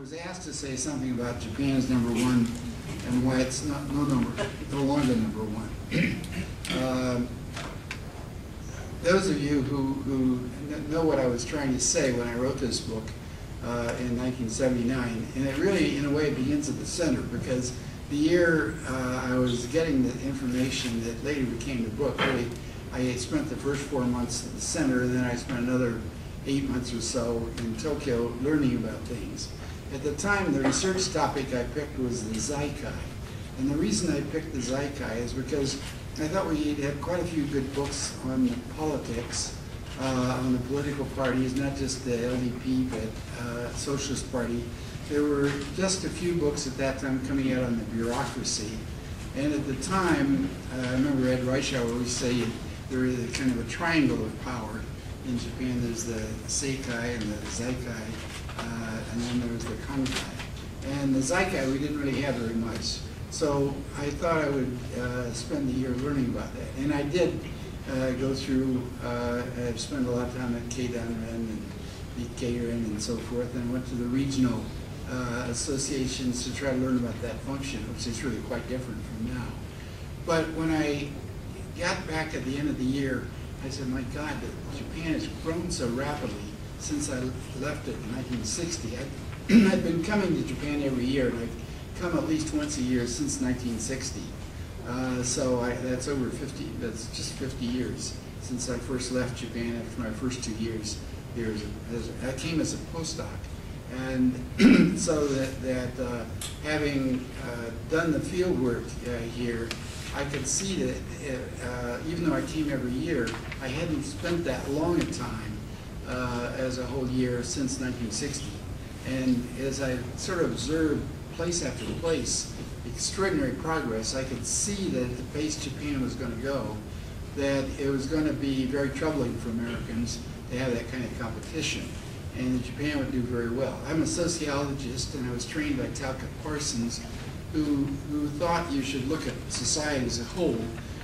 was asked to say something about Japan as number one and why it's no longer number one. Those of you who know what I was trying to say when I wrote this book in 1979, and it really, in a way, begins at the center, because the year I was getting the information that later became the book, really, I spent the first 4 months at the center, and then I spent another 8 months or so in Tokyo learning about things. At the time, the research topic I picked was the Zeikai. And the reason I picked the Zeikai is because I thought we had quite a few good books on the politics, on the political parties, not just the LDP, but Socialist Party. There were just a few books at that time coming out on the bureaucracy. And at the time, I remember Ed Reichauer always say there was kind of a triangle of power in Japan. There's the Seikai and the Zeikai, and then there was the Kankai. And the Zeikai we didn't really have very much. So I thought I would spend the year learning about that. And I did go through, I've spent a lot of time at Keidanren and Nikkeiren and so forth, and went to the regional associations to try to learn about that function, which is really quite different from now. But when I got back at the end of the year, I said, my God, Japan has grown so rapidly since I left it in 1960. I've been coming to Japan every year, and I've come at least once a year since 1960. So that's over 50, that's just 50 years since I first left Japan after my first 2 years here. I came as a postdoc. And so that having done the field work here, I could see that even though I came every year, I hadn't spent that long a time as a whole year since 1960. And as I sort of observed place after place, extraordinary progress, I could see that at the pace Japan was going to go, that it was going to be very troubling for Americans to have that kind of competition. And Japan would do very well. I'm a sociologist, and I was trained by Talcott Parsons, who thought you should look at society as a whole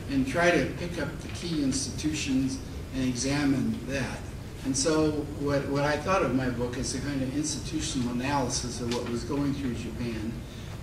and try to pick up the key institutions and examine that. And so what I thought of my book is a kind of institutional analysis of what was going through Japan.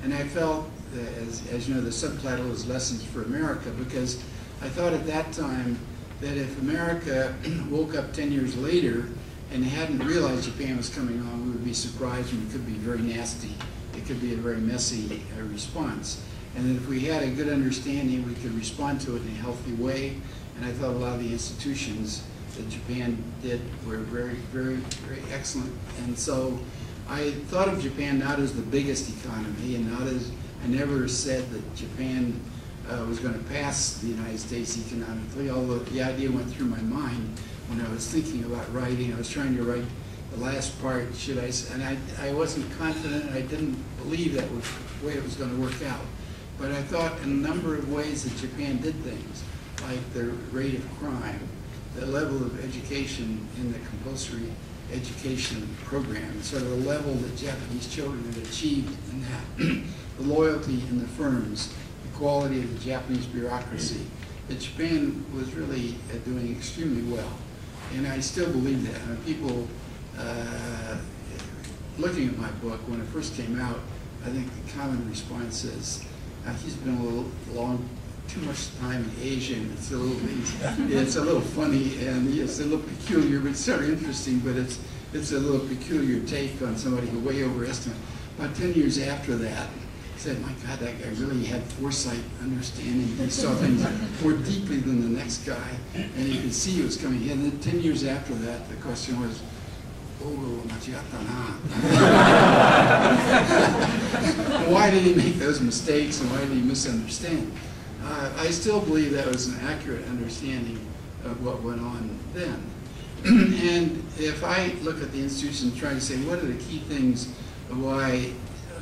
And I felt, as you know, the subtitle is Lessons for America, because I thought at that time that if America woke up 10 years later and hadn't realized Japan was coming on, we would be surprised, and it could be very nasty. It could be a very messy response. And that if we had a good understanding, we could respond to it in a healthy way. And I thought a lot of the institutions that Japan did were very, very, very excellent. And so I thought of Japan not as the biggest economy, and not as, I never said that Japan was going to pass the United States economically, although the idea went through my mind when I was thinking about writing. I was trying to write the last part, should I say, and I wasn't confident, and I didn't believe that was the way it was going to work out. But I thought in a number of ways that Japan did things, like the rate of crime, the level of education in the compulsory education program, sort of the level that Japanese children had achieved in that, the loyalty in the firms, the quality of the Japanese bureaucracy, that Japan was really doing extremely well. And I still believe that. And people looking at my book, when it first came out, I think the common response is, he's been a little too much time in Asia, and it's a little funny, and it's a little peculiar, but it's sort of interesting, but it's a little peculiar take on somebody who way overestimated. About 10 years after that, I said, my God, that guy really had foresight, understanding. He saw things more deeply than the next guy, and you could see he was coming in. And then 10 years after that, the question was, why did he make those mistakes, and why did he misunderstand? I still believe that was an accurate understanding of what went on then. And if I look at the institutions and try to say, what are the key things of why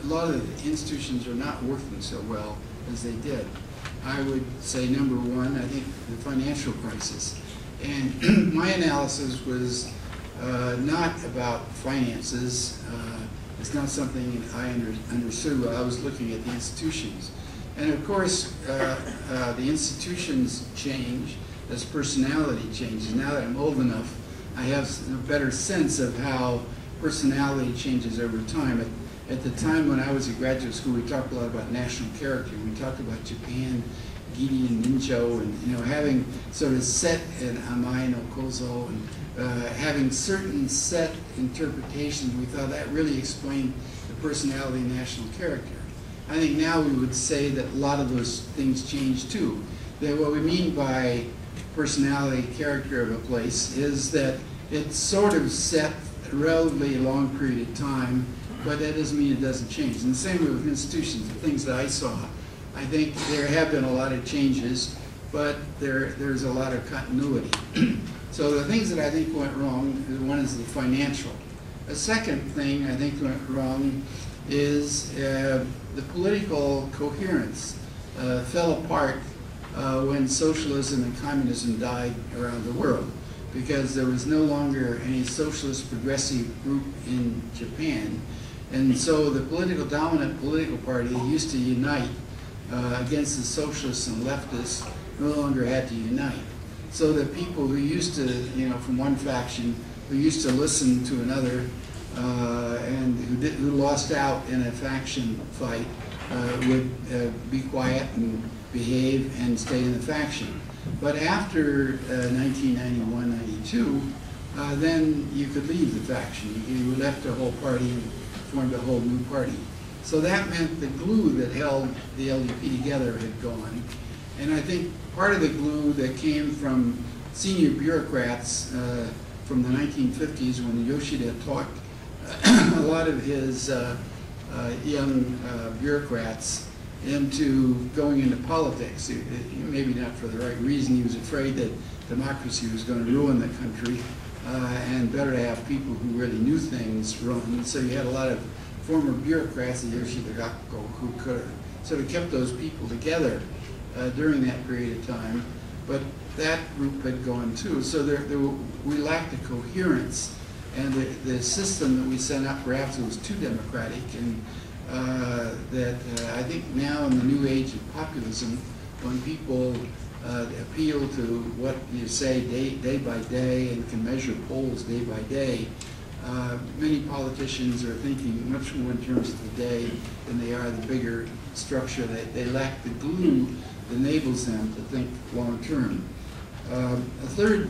a lot of the institutions are not working so well as they did, I would say, number one, I think the financial crisis. And my analysis was not about finances. It's not something I understood while I was looking at the institutions. And of course, the institutions change as personality changes. Now that I'm old enough, I have a better sense of how personality changes over time. at the time when I was in graduate school, we talked a lot about national character. We talked about Japan, Giri and Nincho, and having sort of set in Amai no Kozo, and having certain set interpretations. We thought that really explained the personality and national character. I think now we would say that a lot of those things change too. That what we mean by personality, character of a place is that it's sort of set a relatively long period of time, but that doesn't mean it doesn't change. And the same way with institutions, the things that I saw. I think there have been a lot of changes, but there's a lot of continuity. So the things that I think went wrong, one is the financial. A second thing I think went wrong is the political coherence fell apart when socialism and communism died around the world, because there was no longer any socialist progressive group in Japan. And so the dominant political party that used to unite against the socialists and leftists no longer had to unite. So the people who used to, from one faction, who used to listen to another and who lost out in a faction fight would be quiet and behave and stay in the faction. But after 1991, 92, then you could leave the faction. You left the whole party and formed a whole new party. So that meant the glue that held the LDP together had gone. And I think part of the glue that came from senior bureaucrats from the 1950s, when Yoshida taught a lot of his young bureaucrats into going into politics. Maybe not for the right reason. He was afraid that democracy was going to ruin the country, and better to have people who really knew things run. So you had a lot of former bureaucrats at Yoshida Gakko who could have sort of kept those people together during that period of time. But that group had gone too. So we lacked the coherence, and the system that we set up, perhaps it was too democratic, and I think now in the new age of populism, when people appeal to what you say day by day and can measure polls day by day, many politicians are thinking much more in terms of the day than they are the bigger structure. They lack the glue that enables them to think long term. A third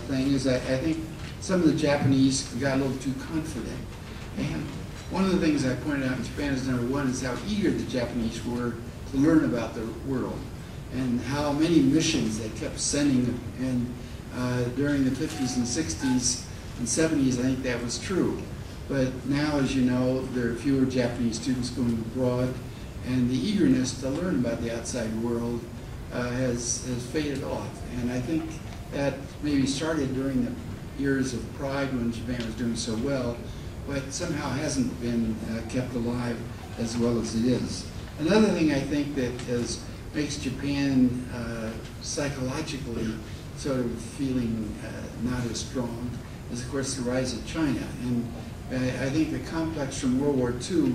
thing is I think some of the Japanese got a little too confident. And one of the things I pointed out in Japan is, number one, is how eager the Japanese were to learn about the world and how many missions they kept sending. And during the 50s and 60s and 70s, I think that was true. But now, as you know, there are fewer Japanese students going abroad, and the eagerness to learn about the outside world has faded off. And I think that maybe started during the years of pride when Japan was doing so well, but somehow hasn't been kept alive as well as it is. Another thing I think that makes Japan psychologically sort of feeling not as strong is, of course, the rise of China. And I think the complex from World War II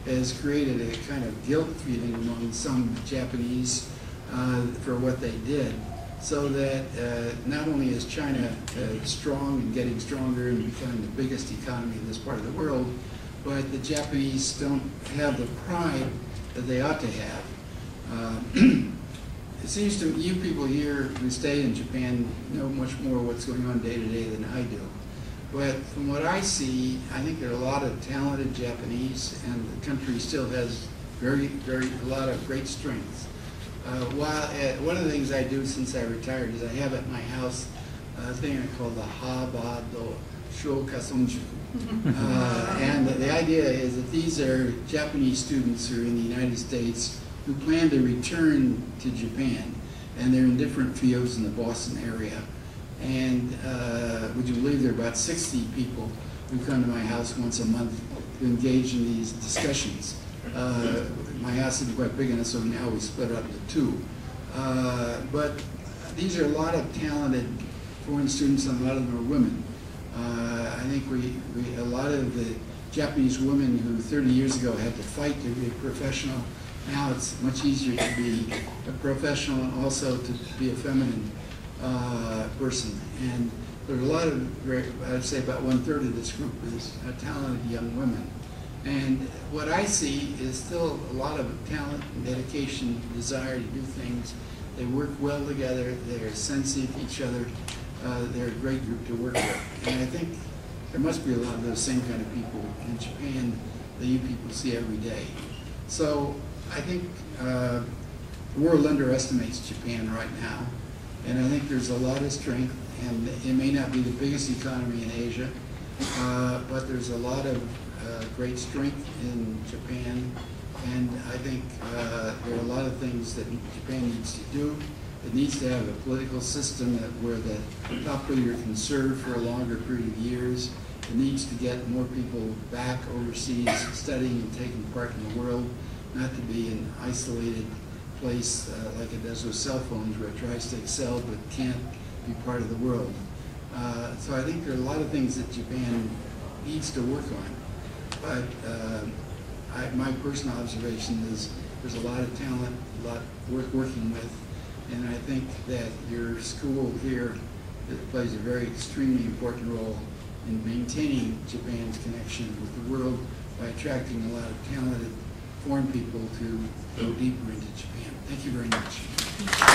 has created a kind of guilt feeling among some Japanese for what they did. So that not only is China strong and getting stronger and becoming the biggest economy in this part of the world, but the Japanese don't have the pride that they ought to have. It seems to me, you people here who stay in Japan know much more what's going on day to day than I do. But from what I see, I think there are a lot of talented Japanese, and the country still has a lot of great strengths. One of the things I do since I retired is I have at my house a thing I call the Habado Shoka Sonjuku. And the idea is that these are Japanese students who are in the United States who plan to return to Japan, and they're in different fields in the Boston area. And would you believe there are about 60 people who come to my house once a month to engage in these discussions. My house isn't quite big enough, so now we split up into two. But these are a lot of talented foreign students, and a lot of them are women. I think a lot of the Japanese women who 30 years ago had to fight to be a professional, now it's much easier to be a professional and also to be a feminine person. And there are a lot of, I'd say about 1/3 of this group is talented young women. And what I see is still a lot of talent and dedication, desire to do things. They work well together. They're sensitive to each other. They're a great group to work with. And I think there must be a lot of those same kind of people in Japan that you people see every day. So I think the world underestimates Japan right now. And I think there's a lot of strength. And it may not be the biggest economy in Asia, but there's a lot of great strength in Japan, and I think there are a lot of things that Japan needs to do. It needs to have a political system where the top leader can serve for a longer period of years. It needs to get more people back overseas studying and taking part in the world, not to be an isolated place like it does with cell phones, where it tries to excel but can't be part of the world. So I think there are a lot of things that Japan needs to work on. But my personal observation is there's a lot of talent, a lot worth working with, and I think that your school here plays a very extremely important role in maintaining Japan's connection with the world by attracting a lot of talented foreign people to go deeper into Japan. Thank you very much.